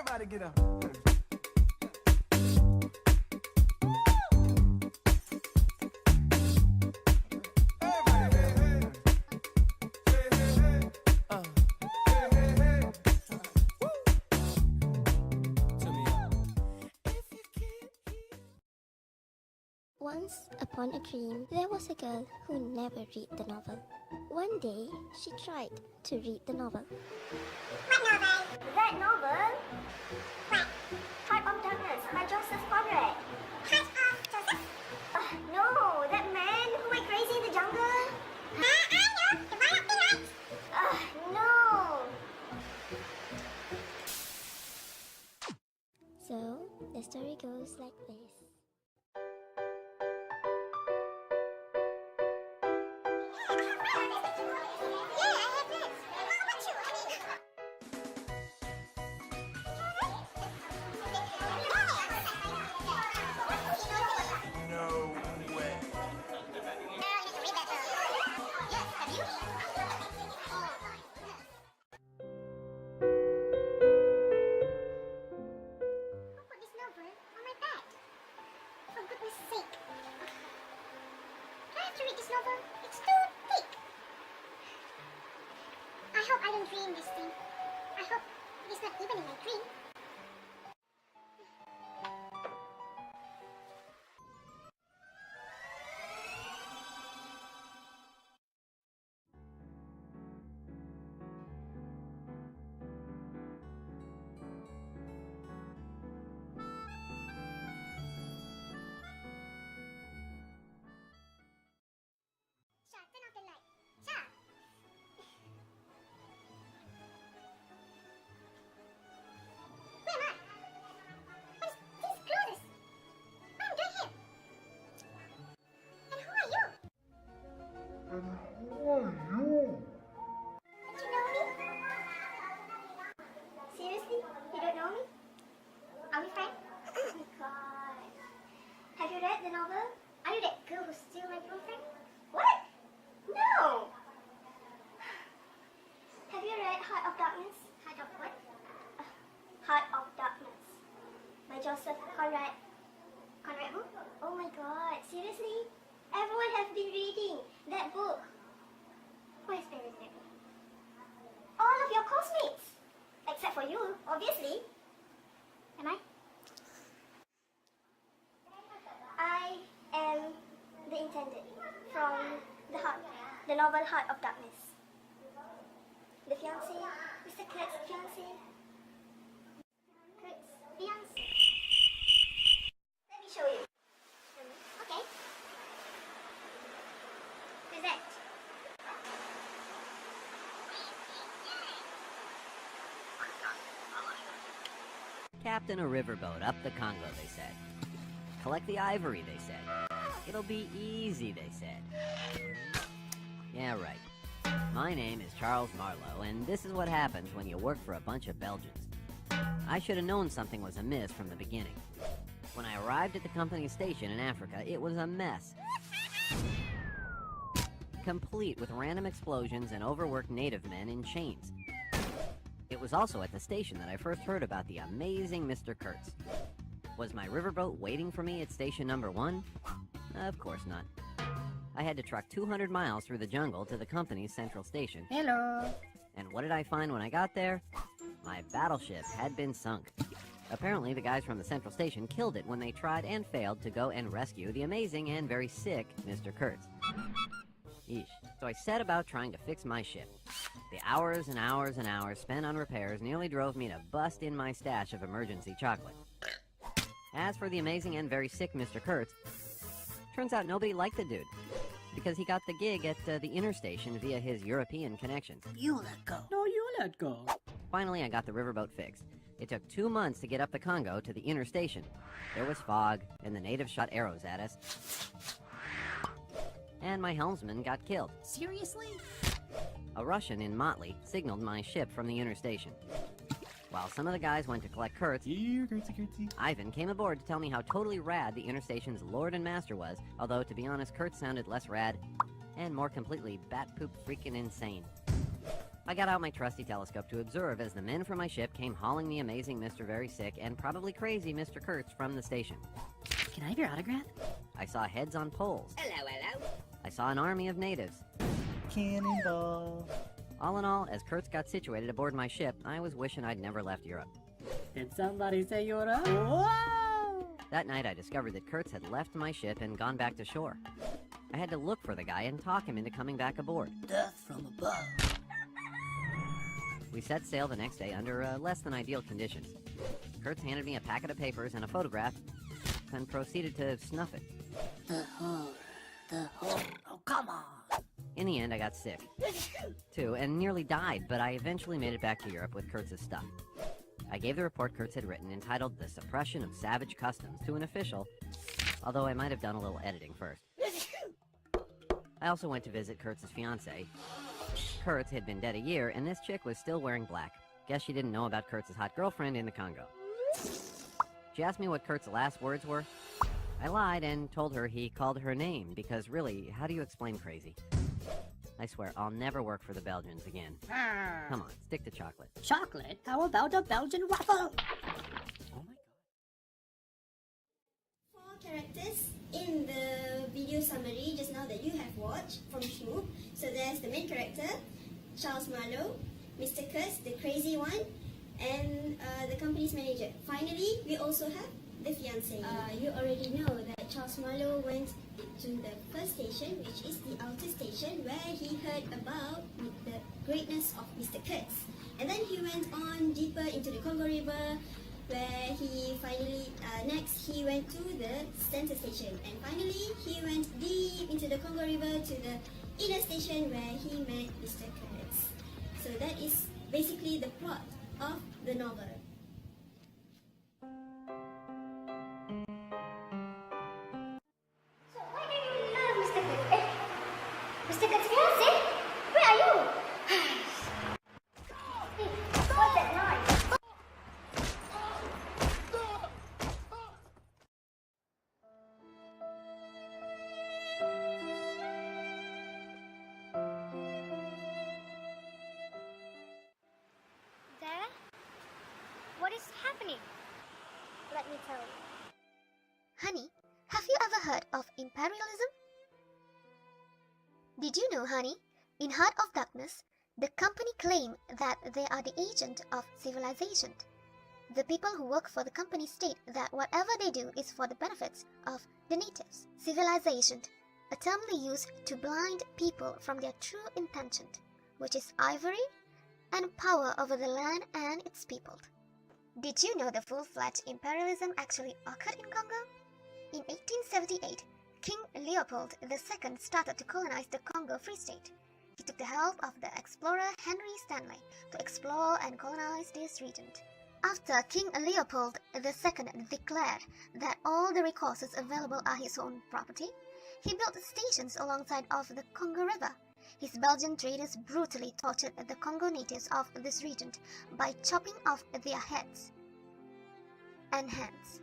Everybody get up. Once upon a dream, there was a girl who never read the novel. One day, she tried to read the novel. What novel? That novel? What? Heart of Darkness by Joseph Conrad. Heart of Joseph? No, that man who went crazy in the jungle. I know. The one up the light. No. So, the story goes like this. I hope I don't dream this thing. I hope it is not even in my dream. Sha, turn off the light. Sha! Where am I? What is these clothes? What am I doing here? And who are you? Don't you know me? Seriously? You don't know me? Are we friends? Oh my god. Have you read the novel? Are you that girl who stole my girlfriend? What? No! Have you read Heart of Darkness? Heart of what? Heart of Darkness by Joseph Conrad. Conrad who? Oh my god, seriously? Everyone has been reading that book. Who has been reading it? All of your classmates! Except for you, obviously. Am I? I am the intended from the novel Heart of Darkness. The fiancé, Mr. Kurt's fiancé. Kurt's fiancé. Let me show you. Okay. Present. Captain a riverboat up the Congo, they said. Collect the ivory, they said. It'll be easy, they said. Yeah, right. My name is Charles Marlowe, and this is what happens when you work for a bunch of Belgians. I should have known something was amiss from the beginning. When I arrived at the company's station in Africa, it was a mess. Complete with random explosions and overworked native men in chains. It was also at the station that I first heard about the amazing Mr. Kurtz. Was my riverboat waiting for me at station number 1? Of course not. I had to truck 200 miles through the jungle to the company's central station. Hello. And what did I find when I got there? My battleship had been sunk. Apparently, the guys from the central station killed it when they tried and failed to go and rescue the amazing and very sick Mr. Kurtz. Yeesh. So I set about trying to fix my ship. The hours and hours and hours spent on repairs nearly drove me to bust in my stash of emergency chocolate. As for the amazing and very sick Mr. Kurtz, turns out nobody liked the dude, because he got the gig at the interstation via his European connections. You let go. No, you let go. Finally, I got the riverboat fixed. It took 2 months to get up the Congo to the interstation. There was fog, and the natives shot arrows at us. And my helmsman got killed. Seriously? A Russian in motley signaled my ship from the interstation. While some of the guys went to collect Kurtz, Ivan came aboard to tell me how totally rad the interstation's lord and master was, although, to be honest, Kurtz sounded less rad and more completely bat-poop freaking insane. I got out my trusty telescope to observe as the men from my ship came hauling the amazing Mr. Very Sick and probably crazy Mr. Kurtz from the station. Can I have your autograph? I saw heads on poles. Hello, hello. I saw an army of natives. Cannonball. All in all, as Kurtz got situated aboard my ship, I was wishing I'd never left Europe. Did somebody say you were up? Whoa! That night, I discovered that Kurtz had left my ship and gone back to shore. I had to look for the guy and talk him into coming back aboard. Death from above. We set sail the next day under less than ideal conditions. Kurtz handed me a packet of papers and a photograph, then proceeded to snuff it. The horror. The horror. Oh, come on. In the end, I got sick, too, and nearly died, but I eventually made it back to Europe with Kurtz's stuff. I gave the report Kurtz had written entitled The Suppression of Savage Customs to an official, although I might have done a little editing first. I also went to visit Kurtz's fiancée. Kurtz had been dead a year, and this chick was still wearing black. Guess she didn't know about Kurtz's hot girlfriend in the Congo. She asked me what Kurtz's last words were. I lied and told her he called her name, because really, how do you explain crazy? I swear, I'll never work for the Belgians again. Come on, stick to chocolate. Chocolate? How about a Belgian waffle? Oh my god. 4 characters in the video summary just now that you have watched from Shmoop. So there's the main character, Charles Marlowe, Mr. Kurtz, the crazy one, and the company's manager. Finally, we also have the fiancé. You already know that Charles Marlowe went to the first station, which is the outer station, where he heard about the greatness of Mr. Kurtz. And then he went on deeper into the Congo River, where he finally, next he went to the center station. And finally, he went deep into the Congo River to the inner station where he met Mr. Kurtz. So that is basically the plot of the novel. So why do you love Mr. Kurtz? Mr. Kurtz's fiancé? Where are you? Hey, what's that noise? Dad? What is happening? Let me tell you. Honey, have you ever heard of imperialism? Did you know, honey, in Heart of Darkness, the company claim that they are the agent of civilization. The people who work for the company state that whatever they do is for the benefits of the natives. Civilization, a term they use to blind people from their true intention, which is ivory and power over the land and its people. Did you know the full-fledged imperialism actually occurred in Congo? In 1878, King Leopold II started to colonize the Congo Free State. He took the help of the explorer Henry Stanley to explore and colonize this region. After King Leopold II declared that all the resources available are his own property, he built stations alongside of the Congo River. His Belgian traders brutally tortured the Congo natives of this region by chopping off their heads and hands.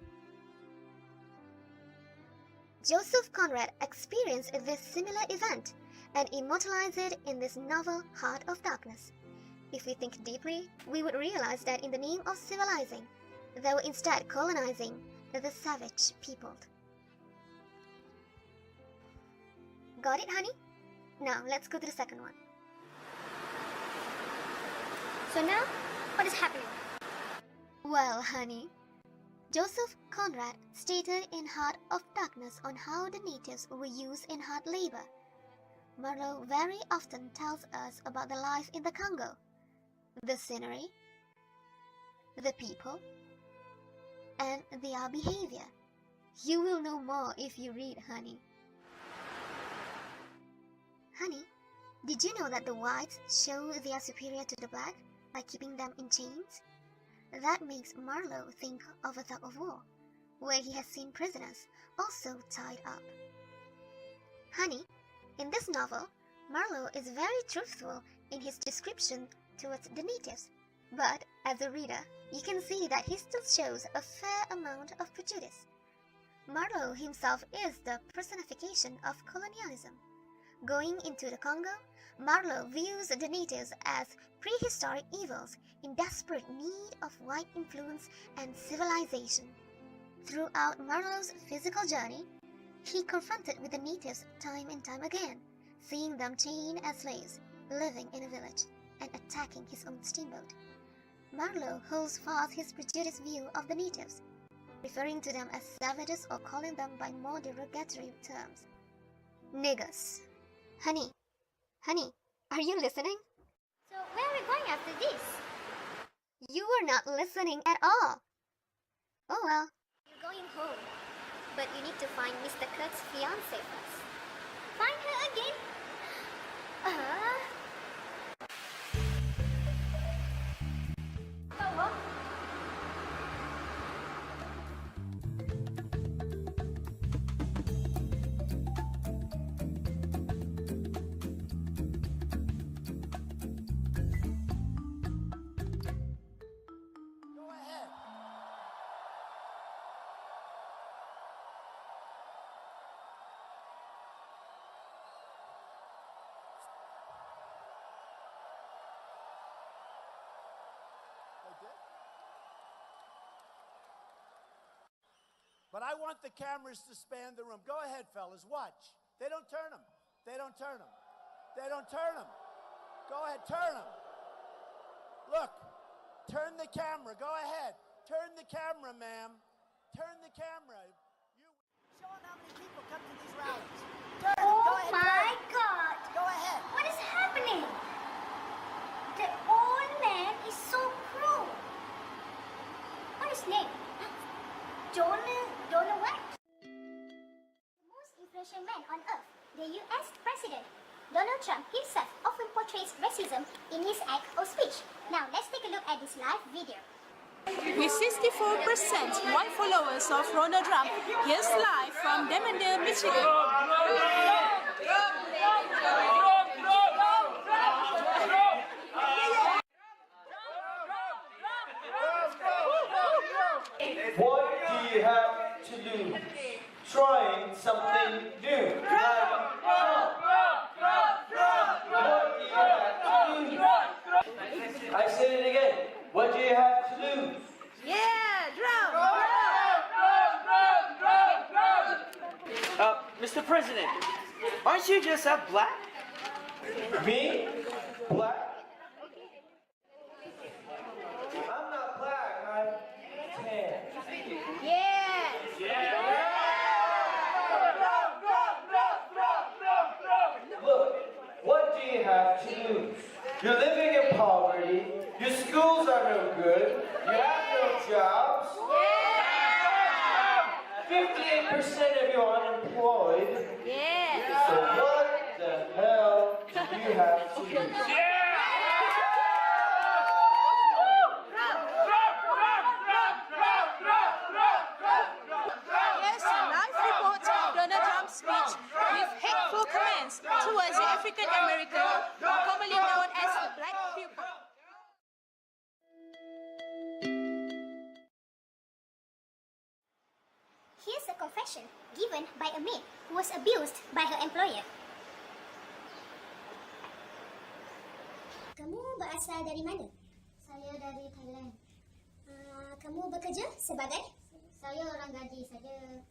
Joseph Conrad experienced this similar event and immortalized it in this novel Heart of Darkness. If we think deeply, we would realize that in the name of civilizing, they were instead colonizing the savage people. Got it, honey? Now let's go to the second one. So now, what is happening? Well, honey, Joseph Conrad stated in Heart of Darkness on how the natives were used in hard labor. Marlowe very often tells us about the life in the Congo, the scenery, the people, and their behavior. You will know more if you read, honey. Honey, did you know that the whites show they are superior to the black by keeping them in chains? That makes Marlowe think of a tug of war, where he has seen prisoners also tied up. Honey, in this novel, Marlowe is very truthful in his description towards the natives, but as a reader, you can see that he still shows a fair amount of prejudice. Marlowe himself is the personification of colonialism. Going into the Congo, Marlowe views the natives as prehistoric evils in desperate need of white influence and civilization. Throughout Marlowe's physical journey, he confronted with the natives time and time again, seeing them chained as slaves, living in a village, and attacking his own steamboat. Marlowe holds fast his prejudiced view of the natives, referring to them as savages or calling them by more derogatory terms. Niggers. Honey, are you listening? So where are we going after this? You were not listening at all. Oh well. You're going home, but you need to find Mr. Kurt's fiancée first. Find her again? But I want the cameras to span the room. Go ahead, fellas, watch. They don't turn them. They don't turn them. They don't turn them. Go ahead, turn them. Look, turn the camera. Go ahead. Turn the camera, ma'am. Turn the camera. Show them how many people come to these rallies. Turn them. Oh Go ahead. my God! Go ahead. What is happening? The old man is so cruel. What is his name? Donald what? The most influential man on earth, the US President, Donald Trump himself often portrays racism in his act or speech. Now let's take a look at this live video. With 64% white followers of Ronald Trump, here's live from Demendale, Michigan. What do you have to lose? Trying something new. What do you have to lose? I said it again. What do you have to lose? Mr. President, aren't you just a black? Me? Black? I'm not black, I'm tan. Look, what do you have to lose? You're living in poverty, your schools are no good, you have no jobs. 58% of you are unemployed. So what the hell do you have to lose? Here's a live report of Donald Trump's speech with hateful comments towards the African American, commonly known as the black people. Here's a confession given by a maid who was abused by her employer. Kamu berasal dari mana? Saya dari Thailand. Kamu bekerja sebagai? Saya orang gaji saja.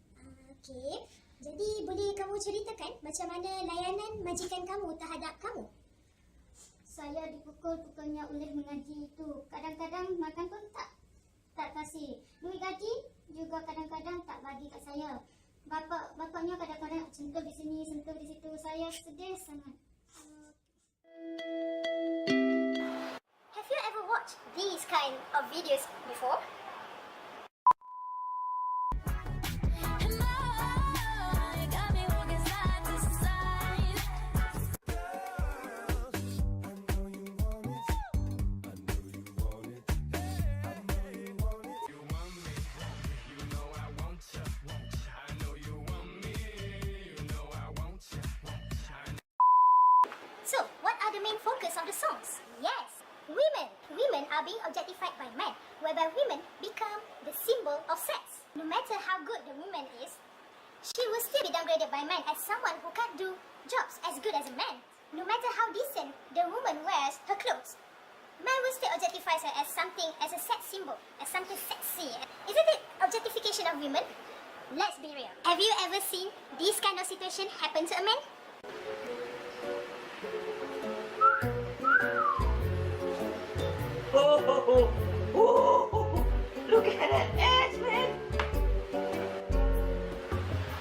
Okey. Jadi boleh kamu ceritakan macam mana layanan majikan kamu terhadap kamu? Saya dipukul-pukulnya oleh mengaji itu. Kadang-kadang makan pun tak kasih. Duit gaji juga kadang-kadang tak bagi kat saya. Bapaknya kadang-kadang sentuh di sini, sentuh di situ. Saya sedih sangat. Have you ever watched these kind of videos before? So, what are the main focus of the songs? Yes, women. Women are being objectified by men, whereby women become the symbol of sex. No matter how good the woman is, she will still be downgraded by men as someone who can't do jobs as good as a man. No matter how decent the woman wears her clothes, man will still objectifies her as something, as a sex symbol, as something sexy. Isn't it objectification of women? Let's be real. Have you ever seen this kind of situation happen to a man? Oh, look at that ass, man.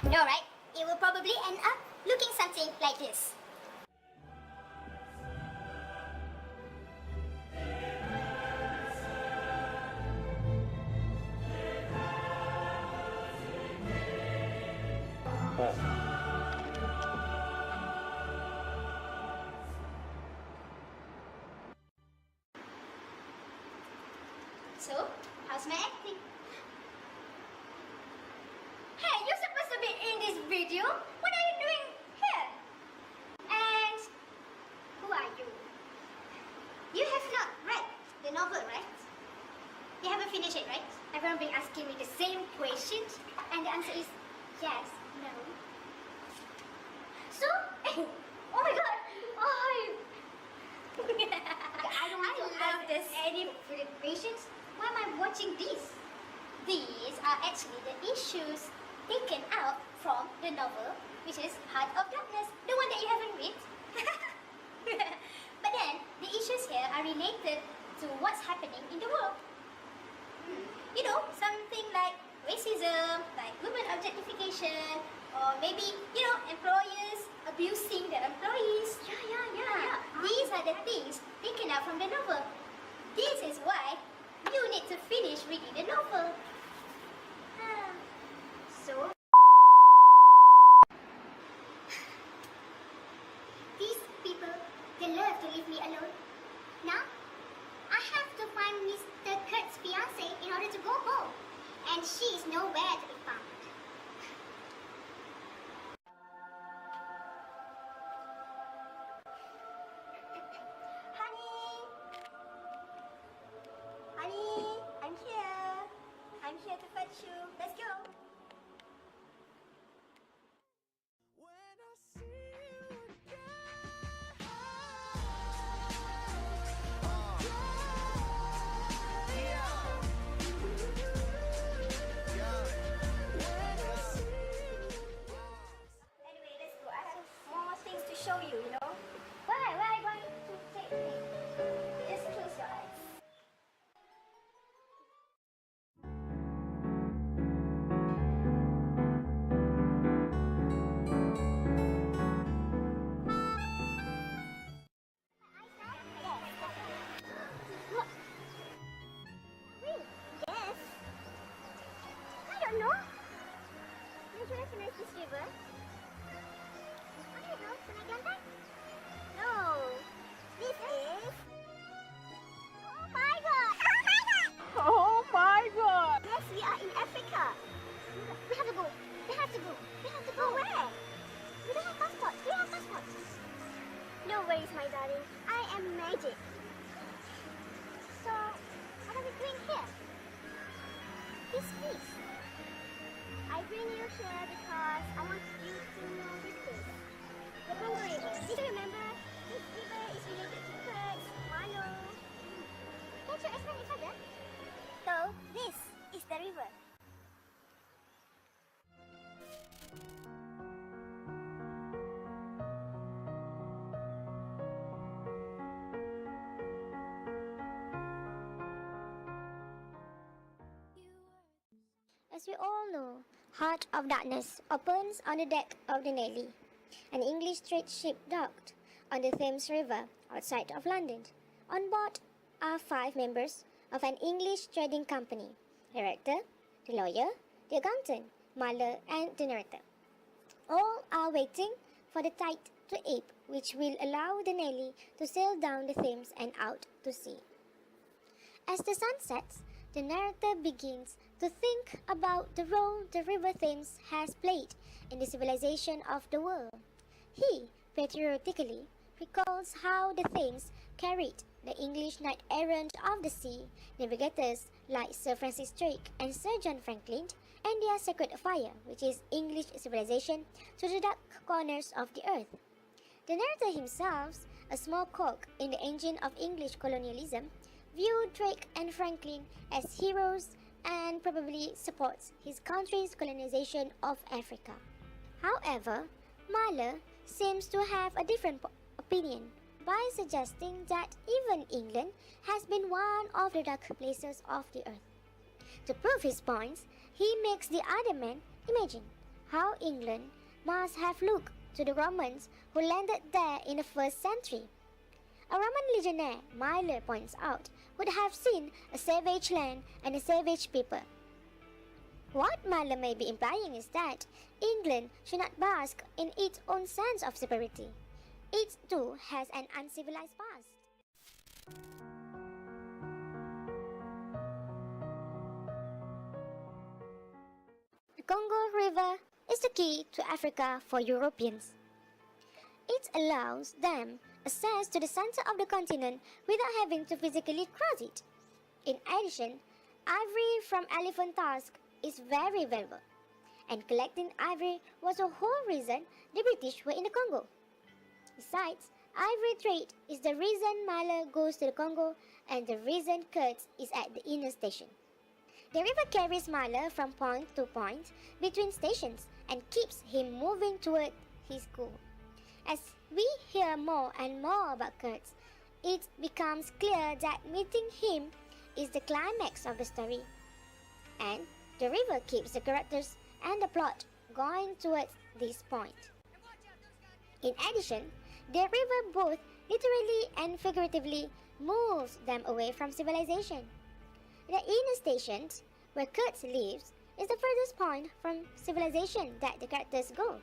No, right? It will probably end up looking something like this. So, how's my acting? Hey, you're supposed to be in this video. What are you doing here? And who are you? You have not read the novel, right? You haven't finished it, right? Everyone been asking me the same questions, and the answer is yes, no. So, oh my god, I don't love this any questions. Why am I watching these? These are actually the issues taken out from the novel, which is Heart of Darkness, the one that you haven't read. But then, the issues here are related to what's happening in the world. You know, something like racism, like women objectification, or maybe, you know, employers abusing their employees. Yeah. These are the things taken out from the novel. This is why you need to finish reading the novel. So, these people, they love to leave me alone. Now, I have to find Mr. Kurt's fiancé in order to go home. And she is nowhere to be found. Honey, I'm here. I'm here to fetch you. Let's go. Anyway, let's go. I have more things to show you, you know. Where are you going to take me? Just close your eyes. Yes. I don't know. Did you recognize this river? I don't know. Sungai Kelantan? No. This is... Oh my god! Oh my god! Yes, we are in Africa. We have to go. We have to go. We have to go. Where? We don't have passport. We have passport. No worries, my darling. I am magic. So, what are we doing here? This place. I bring you here because I want you to know this place. The Congo River. Did you remember? This river is related to Kurds, Mano. Can't you explain it further? So, this is the river. As we all know, Heart of Darkness opens on the deck of the Nelly, an English trade ship docked on the Thames River outside of London. On board are 5 members of an English trading company: the director, the lawyer, the accountant, Marler, and the narrator. All are waiting for the tide to ebb, which will allow the Nelly to sail down the Thames and out to sea. As the sun sets, the narrator begins to think about the role the River Thames has played in the civilization of the world. He patriotically recalls how the Thames carried the English knight-errant of the sea, navigators like Sir Francis Drake and Sir John Franklin, and their sacred fire, which is English civilization, to the dark corners of the earth. The narrator himself, a small cog in the engine of English colonialism, viewed Drake and Franklin as heroes and probably supports his country's colonization of Africa. However, Marler seems to have a different opinion by suggesting that even England has been one of the dark places of the earth. To prove his points, he makes the other men imagine how England must have looked to the Romans who landed there in the 1st century. A Roman legionnaire, Marler points out, would have seen a savage land and a savage people. What Marler may be implying is that England should not bask in its own sense of superiority. It too has an uncivilized past. The Congo River is the key to Africa for Europeans. It allows them access to the center of the continent without having to physically cross it. In addition, ivory from elephant tusk is very valuable, and collecting ivory was the whole reason the British were in the Congo. Besides, ivory trade is the reason Marler goes to the Congo and the reason Kurtz is at the inner station. The river carries Marler from point to point between stations and keeps him moving toward his goal. As we hear more and more about Kurtz, it becomes clear that meeting him is the climax of the story. And the river keeps the characters and the plot going towards this point. In addition, the river both literally and figuratively moves them away from civilization. The inner station, where Kurtz lives, is the furthest point from civilization that the characters go,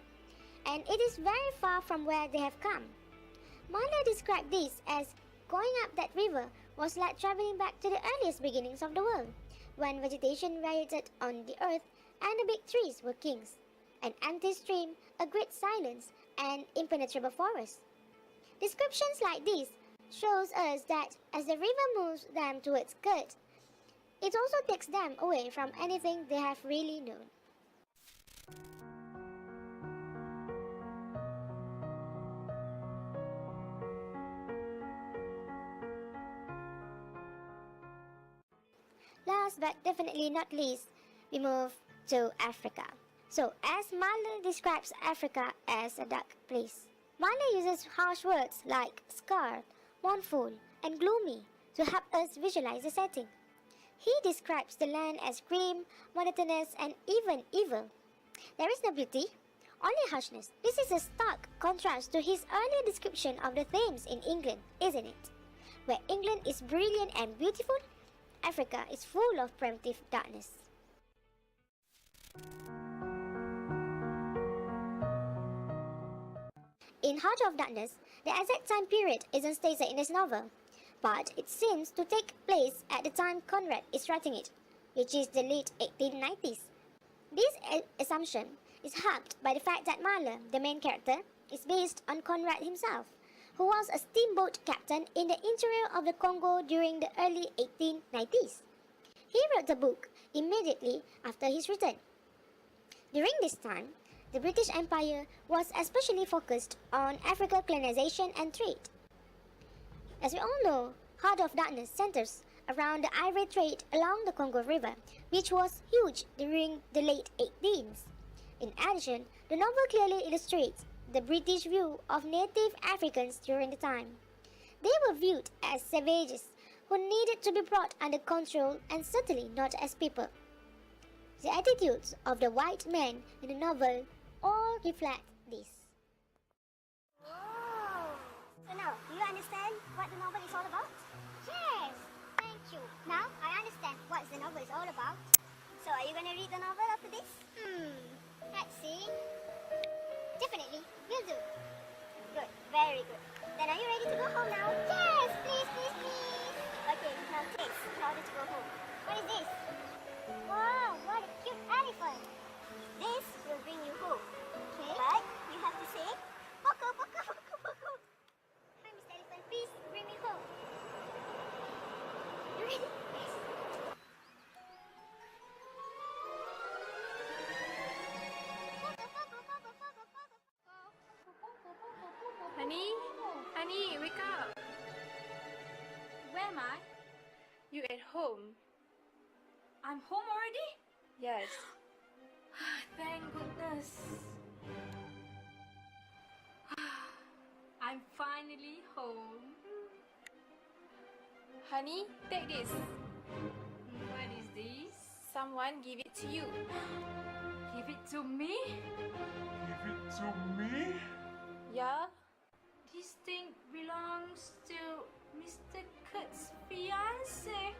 and it is very far from where they have come. Marler described this as going up that river was like traveling back to the earliest beginnings of the world, when vegetation rioted on the earth and the big trees were kings, an empty stream, a great silence, and impenetrable forest. Descriptions like this shows us that as the river moves them towards Kurtz, it also takes them away from anything they have really known. Last but definitely not least, we move to Africa. So, as Marler describes Africa as a dark place, Marler uses harsh words like scarred, mournful, and gloomy to help us visualize the setting. He describes the land as grim, monotonous, and even evil. There is no beauty, only harshness. This is a stark contrast to his earlier description of the Thames in England, isn't it? Where England is brilliant and beautiful, Africa is full of primitive darkness. In Heart of Darkness, the exact time period isn't stated in this novel, but it seems to take place at the time Conrad is writing it, which is the late 1890s. This assumption is helped by the fact that Marler, the main character, is based on Conrad himself, who was a steamboat captain in the interior of the Congo during the early 1890s. He wrote the book immediately after his return. During this time, the British Empire was especially focused on Africa colonization and trade. As we all know, Heart of Darkness centers around the ivory trade along the Congo River, which was huge during the late 18th. In addition, the novel clearly illustrates the British view of native Africans during the time. They were viewed as savages who needed to be brought under control and certainly not as people. The attitudes of the white men in the novel all reflect this. Whoa! So now, do you understand what the novel is all about? Yes, thank you. Now I understand what the novel is all about. So are you going to read the novel after this? Let's see. Definitely, will do. Good, very good. Then are you ready to go home now? Yes, please, please, please. Okay, now taste in order to go home. What is this? Wow, what a cute elephant. This will bring you home. Okay. But you have to say, Poco, Poco, Poco, Poco. Hi, Mr. Elephant, please bring me home. You ready? Yes. Honey? Honey, wake up. Where am I? You at home. I'm home already? Yes. Thank goodness. I'm finally home. Honey, take this. What is this? Someone give it to you. Give it to me? Give it to me? Yeah. This thing belongs to Mr. Kurt's fiance.